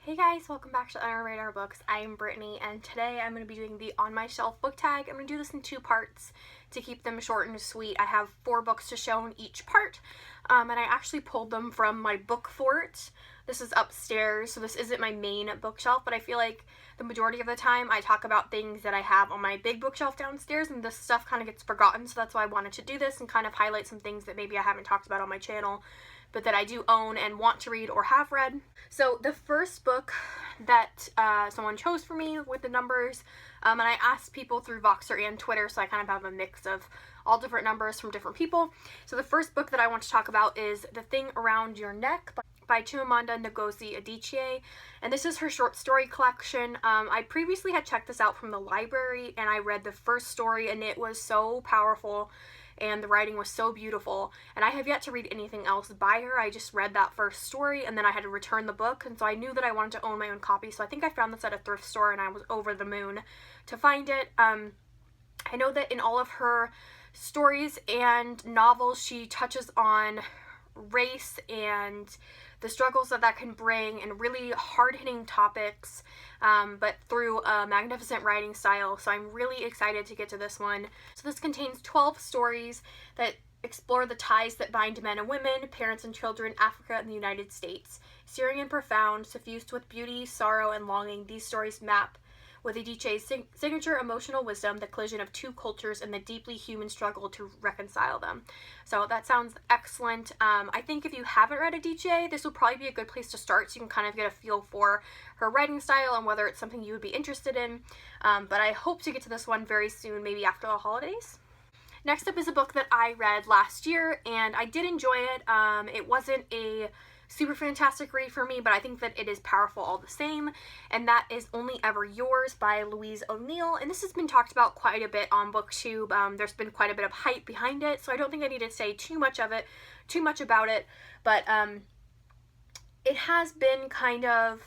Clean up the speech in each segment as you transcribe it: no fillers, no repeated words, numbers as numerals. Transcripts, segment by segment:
Hey guys, welcome back to Under Radar Books. I am Brittany, and today I'm going to be doing the On My Shelf book tag. I'm going to do this in two parts to keep them short and sweet. I have 4 books to show in each part, and I actually pulled them from my book fort. This is upstairs, so this isn't my main bookshelf, but I feel like the majority of the time I talk about things that I have on my big bookshelf downstairs, and this stuff kind of gets forgotten, so that's why I wanted to do this and kind of highlight some things that maybe I haven't talked about on my channel, but that I do own and want to read or have read. So the first book that someone chose for me with the numbers, and I asked people through Voxer and Twitter, so I kind of have a mix of all different numbers from different people. So the first book that I want to talk about is The Thing Around Your Neck by Chimamanda Ngozi Adichie, and this is her short story collection. I previously had checked this out from the library, and I read the first story, and it was so powerful, and the writing was so beautiful, and I have yet to read anything else by her. I just read that first story, and then I had to return the book, and so I knew that I wanted to own my own copy, so I think I found this at a thrift store, and I was over the moon to find it. I know that in all of her stories and novels, she touches on race and the struggles that can bring, and really hard-hitting topics, but through a magnificent writing style. So I'm really excited to get to this one. So this contains 12 stories that explore the ties that bind men and women, parents and children, Africa and the United States. Searing and profound, suffused with beauty, sorrow, and longing, these stories map with Adichie's signature emotional wisdom, the collision of two cultures, and the deeply human struggle to reconcile them. So that sounds excellent. I think if you haven't read Adichie, this will probably be a good place to start, so you can kind of get a feel for her writing style and whether it's something you would be interested in. But I hope to get to this one very soon, maybe after the holidays. Next up is a book that I read last year, and I did enjoy it. It wasn't a super fantastic read for me, but I think that it is powerful all the same, and that is Only Ever Yours by Louise O'Neill, and this has been talked about quite a bit on BookTube. There's been quite a bit of hype behind it, so I don't think I need to say too much about it, but it has been kind of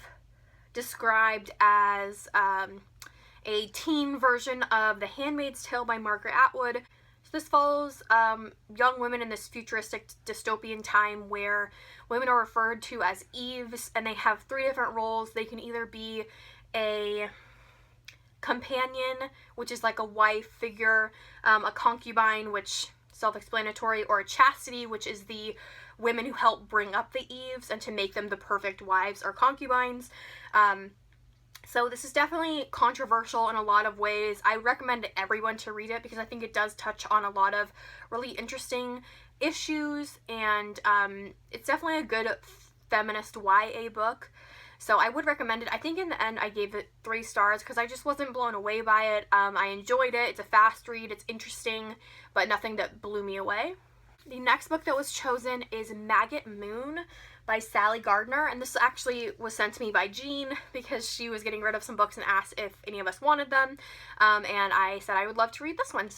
described as a teen version of The Handmaid's Tale by Margaret Atwood. This follows young women in this futuristic dystopian time where women are referred to as Eves, and they have 3 different roles. They can either be a companion, which is like a wife figure, a concubine, which self-explanatory, or a chastity, which is the women who help bring up the Eves and to make them the perfect wives or concubines. So this is definitely controversial in a lot of ways. I recommend everyone to read it because I think it does touch on a lot of really interesting issues, and it's definitely a good feminist YA book. So I would recommend it. I think in the end I gave it 3 stars because I just wasn't blown away by it. I enjoyed it. It's a fast read. It's interesting, but nothing that blew me away. The next book that was chosen is Maggot Moon by Sally Gardner, and this actually was sent to me by Jean because she was getting rid of some books and asked if any of us wanted them, and I said I would love to read this one.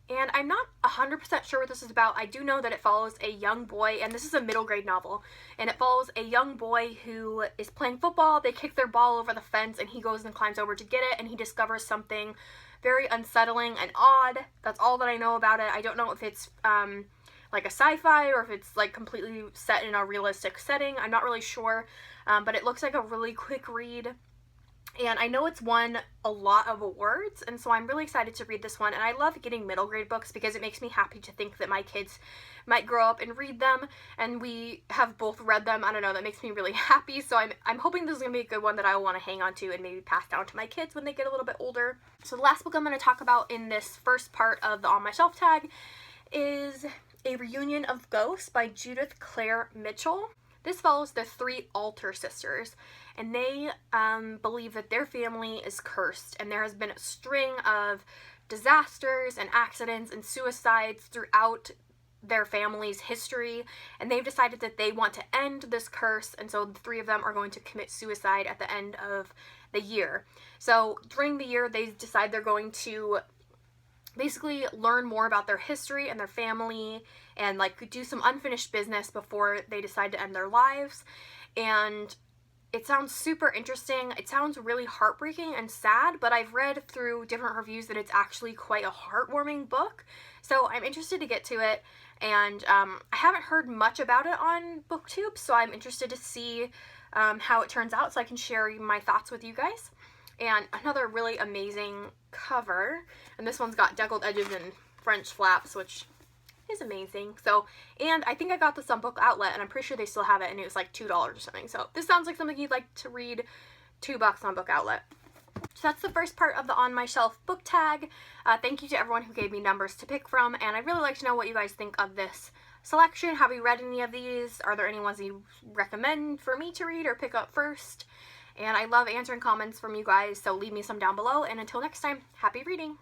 And I'm not 100% sure what this is about. I do know that it follows a young boy, and this is a middle grade novel, and it follows a young boy who is playing football. They kick their ball over the fence, and he goes and climbs over to get it, and he discovers something very unsettling and odd. That's all that I know about it. I don't know if it's like a sci-fi or if it's like completely set in a realistic setting. I'm not really sure, but it looks like a really quick read. And I know it's won a lot of awards, and so I'm really excited to read this one. And I love getting middle grade books because it makes me happy to think that my kids might grow up and read them, and we have both read them. I don't know, that makes me really happy. So I'm hoping this is going to be a good one that I will want to hang on to and maybe pass down to my kids when they get a little bit older. So the last book I'm going to talk about in this first part of the On My Shelf tag is A Reunion of Ghosts by Judith Clare Mitchell. This follows the 3 Alter sisters, and they believe that their family is cursed, and there has been a string of disasters and accidents and suicides throughout their family's history, and they've decided that they want to end this curse, and so the 3 of them are going to commit suicide at the end of the year. So during the year, they decide they're going to basically learn more about their history and their family, and like do some unfinished business before they decide to end their lives. And it sounds super interesting. It sounds really heartbreaking and sad, but I've read through different reviews that it's actually quite a heartwarming book, so I'm interested to get to it. And I haven't heard much about it on BookTube, so I'm interested to see how it turns out so I can share my thoughts with you guys. And another really amazing cover, and this one's got deckled edges and French flaps, which is amazing. So, and I think I got this on Book Outlet, and I'm pretty sure they still have it, and it was like $2 or something. So this sounds like something you'd like to read. $2 on Book Outlet. So that's the first part of the On My Shelf book tag. Thank you to everyone who gave me numbers to pick from, and I'd really like to know what you guys think of this selection. Have you read any of these? Are there any ones you recommend for me to read or pick up first? And I love answering comments from you guys, so leave me some down below. And until next time, happy reading!